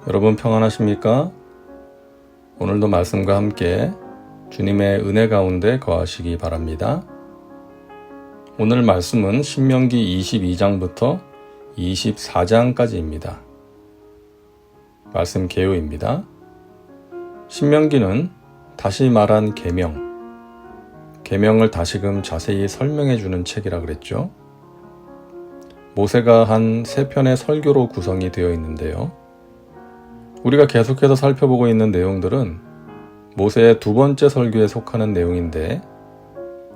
여러분 평안하십니까? 오늘도 말씀과 함께 주님의 은혜 가운데 거하시기 바랍니다. 오늘 말씀은 신명기 22장부터 24장까지입니다. 말씀 개요입니다. 신명기는 다시 말한 계명을 다시금 자세히 설명해 주는 책이라 그랬죠. 모세가 한 3편의 설교로 구성이 되어 있는데요. 우리가 계속해서 살펴보고 있는 내용들은 모세의 2번째 설교에 속하는 내용인데,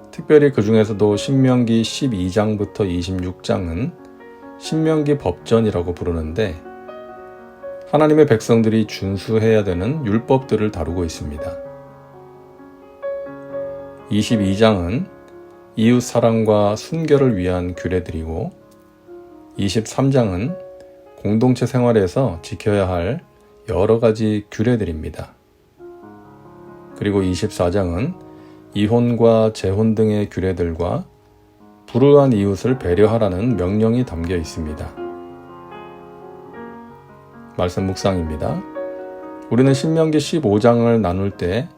특별히 그 중에서도 신명기 12장부터 26장은 신명기 법전이라고 부르는데, 하나님의 백성들이 준수해야 되는 율법들을 다루고 있습니다. 22장은 이웃 사랑과 순결을 위한 규례들이고, 23장은 공동체 생활에서 지켜야 할 여러 가지 규례들입니다. 그리고 24장은 이혼과 재혼 등의 규례들과 불우한 이웃을 배려하라는 명령이 담겨 있습니다. 말씀 묵상입니다. 우리는 신명기 15장을 나눌 때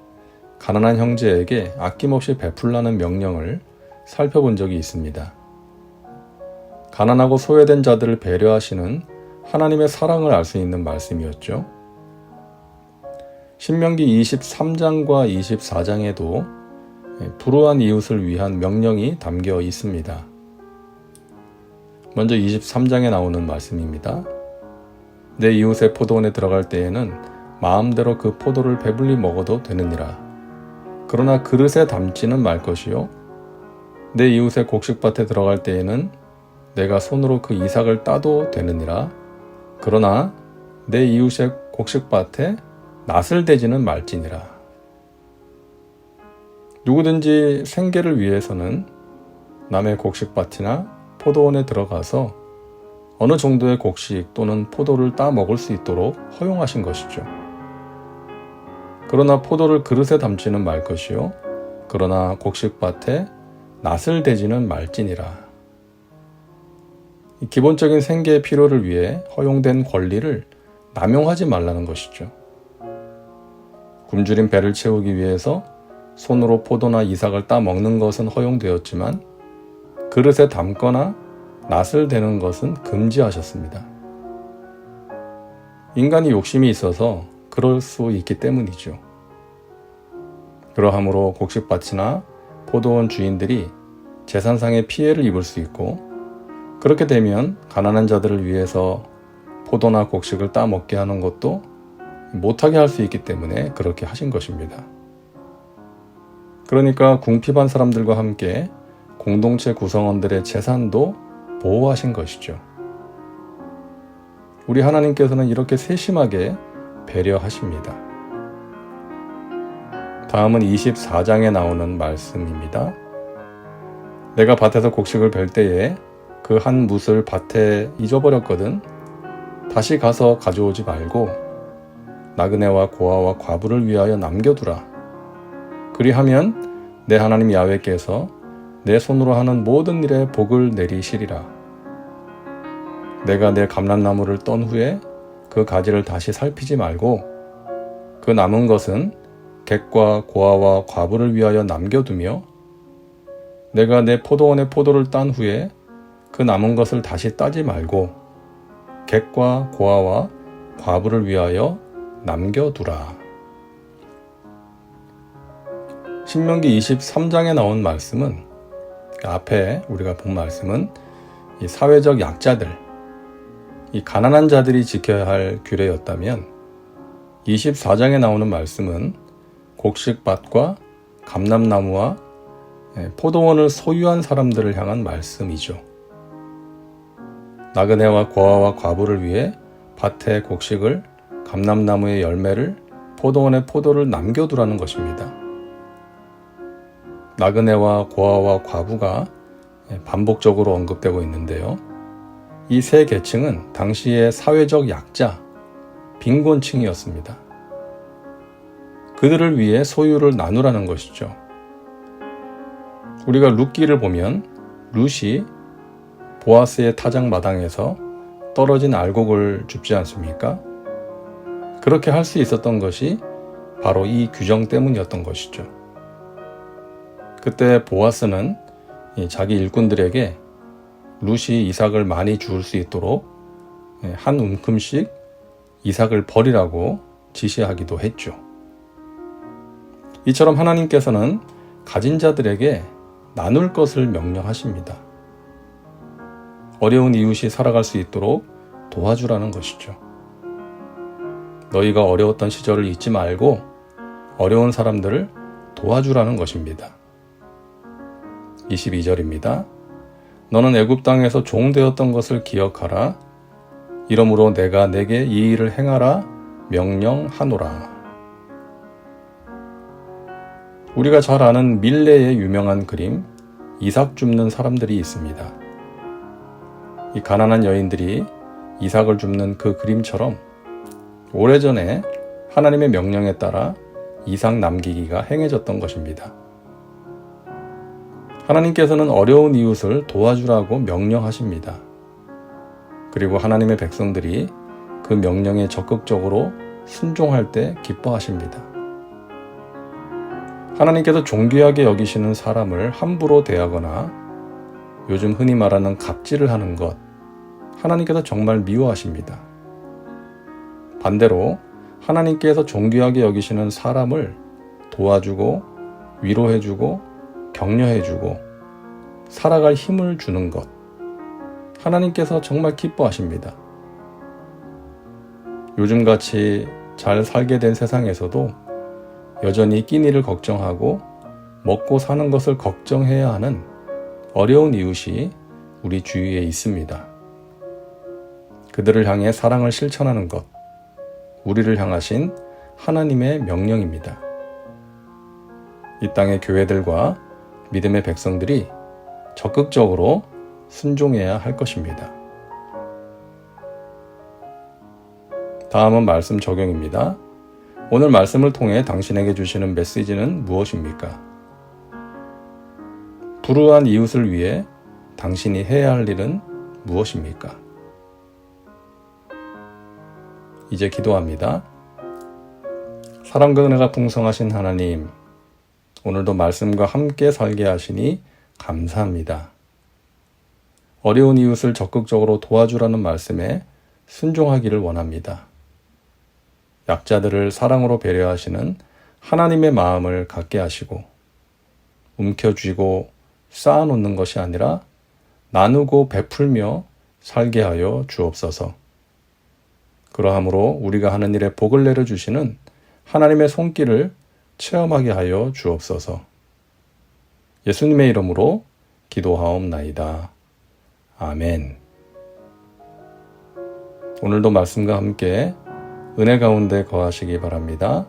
가난한 형제에게 아낌없이 베풀라는 명령을 살펴본 적이 있습니다. 가난하고 소외된 자들을 배려하시는 하나님의 사랑을 알 수 있는 말씀이었죠. 신명기 23장과 24장에도 불우한 이웃을 위한 명령이 담겨 있습니다. 먼저 23장에 나오는 말씀입니다. 내 이웃의 포도원에 들어갈 때에는 마음대로 그 포도를 배불리 먹어도 되느니라. 그러나 그릇에 담지는 말 것이요. 내 이웃의 곡식밭에 들어갈 때에는 내가 손으로 그 이삭을 따도 되느니라. 그러나 내 이웃의 곡식밭에 낫을 대지는 말지니라. 누구든지 생계를 위해서는 남의 곡식밭이나 포도원에 들어가서 어느 정도의 곡식 또는 포도를 따 먹을 수 있도록 허용하신 것이죠. 그러나 포도를 그릇에 담지는 말 것이요. 그러나 곡식밭에 낫을 대지는 말지니라. 기본적인 생계의 필요를 위해 허용된 권리를 남용하지 말라는 것이죠. 굶주린 배를 채우기 위해서 손으로 포도나 이삭을 따 먹는 것은 허용되었지만 그릇에 담거나 낫을 대는 것은 금지하셨습니다. 인간이 욕심이 있어서 그럴 수 있기 때문이죠. 그러하므로 곡식밭이나 포도원 주인들이 재산상의 피해를 입을 수 있고, 그렇게 되면 가난한 자들을 위해서 포도나 곡식을 따 먹게 하는 것도 못하게 할 수 있기 때문에 그렇게 하신 것입니다. 그러니까 궁핍한 사람들과 함께 공동체 구성원들의 재산도 보호하신 것이죠. 우리 하나님께서는 이렇게 세심하게 배려하십니다. 다음은 24장에 나오는 말씀입니다. 내가 밭에서 곡식을 벨 때에 그 한 뭇을 밭에 잊어버렸거든. 다시 가서 가져오지 말고 나그네와 고아와 과부를 위하여 남겨두라. 그리하면 내 하나님 야훼께서 내 손으로 하는 모든 일에 복을 내리시리라. 내가 내 감람나무를 떤 후에 그 가지를 다시 살피지 말고 그 남은 것은 객과 고아와 과부를 위하여 남겨두며, 내가 내 포도원의 포도를 딴 후에 그 남은 것을 다시 따지 말고 객과 고아와 과부를 위하여 남겨두라. 신명기 23장에 나온 말씀은, 앞에 우리가 본 말씀은 이 사회적 약자들, 이 가난한 자들이 지켜야 할 규례였다면, 24장에 나오는 말씀은 곡식밭과 감람나무와 포도원을 소유한 사람들을 향한 말씀이죠. 나그네와 고아와 과부를 위해 밭의 곡식을, 감람나무의 열매를, 포도원의 포도를 남겨두라는 것입니다. 나그네와 고아와 과부가 반복적으로 언급되고 있는데요. 이 세 계층은 당시의 사회적 약자, 빈곤층이었습니다. 그들을 위해 소유를 나누라는 것이죠. 우리가 룻기를 보면 룻이 보아스의 타작 마당에서 떨어진 알곡을 줍지 않습니까? 그렇게 할 수 있었던 것이 바로 이 규정 때문이었던 것이죠. 그때 보아스는 자기 일꾼들에게 룻이 이삭을 많이 주울 수 있도록 한 움큼씩 이삭을 버리라고 지시하기도 했죠. 이처럼 하나님께서는 가진 자들에게 나눌 것을 명령하십니다. 어려운 이웃이 살아갈 수 있도록 도와주라는 것이죠. 너희가 어려웠던 시절을 잊지 말고 어려운 사람들을 도와주라는 것입니다. 22절입니다. 너는 애굽 땅에서 종 되었던 것을 기억하라. 이러므로 내가 내게 이 일을 행하라 명령하노라. 우리가 잘 아는 밀레의 유명한 그림 이삭 줍는 사람들이 있습니다. 이 가난한 여인들이 이삭을 줍는 그 그림처럼 오래전에 하나님의 명령에 따라 이삭 남기기가 행해졌던 것입니다. 하나님께서는 어려운 이웃을 도와주라고 명령하십니다. 그리고 하나님의 백성들이 그 명령에 적극적으로 순종할 때 기뻐하십니다. 하나님께서 존귀하게 여기시는 사람을 함부로 대하거나 요즘 흔히 말하는 갑질을 하는 것, 하나님께서 정말 미워하십니다. 반대로 하나님께서 존귀하게 여기시는 사람을 도와주고 위로해주고 격려해주고 살아갈 힘을 주는 것, 하나님께서 정말 기뻐하십니다. 요즘같이 잘 살게 된 세상에서도 여전히 끼니를 걱정하고 먹고 사는 것을 걱정해야 하는 어려운 이웃이 우리 주위에 있습니다. 그들을 향해 사랑을 실천하는 것, 우리를 향하신 하나님의 명령입니다. 이 땅의 교회들과 믿음의 백성들이 적극적으로 순종해야 할 것입니다. 다음은 말씀 적용입니다. 오늘 말씀을 통해 당신에게 주시는 메시지는 무엇입니까? 불우한 이웃을 위해 당신이 해야 할 일은 무엇입니까? 이제 기도합니다. 사랑과 은혜가 풍성하신 하나님, 오늘도 말씀과 함께 살게 하시니 감사합니다. 어려운 이웃을 적극적으로 도와주라는 말씀에 순종하기를 원합니다. 약자들을 사랑으로 배려하시는 하나님의 마음을 갖게 하시고 움켜쥐고 쌓아놓는 것이 아니라 나누고 베풀며 살게 하여 주옵소서. 그러함으로 우리가 하는 일에 복을 내려주시는 하나님의 손길을 체험하게 하여 주옵소서. 예수님의 이름으로 기도하옵나이다. 아멘. 오늘도 말씀과 함께 은혜 가운데 거하시기 바랍니다.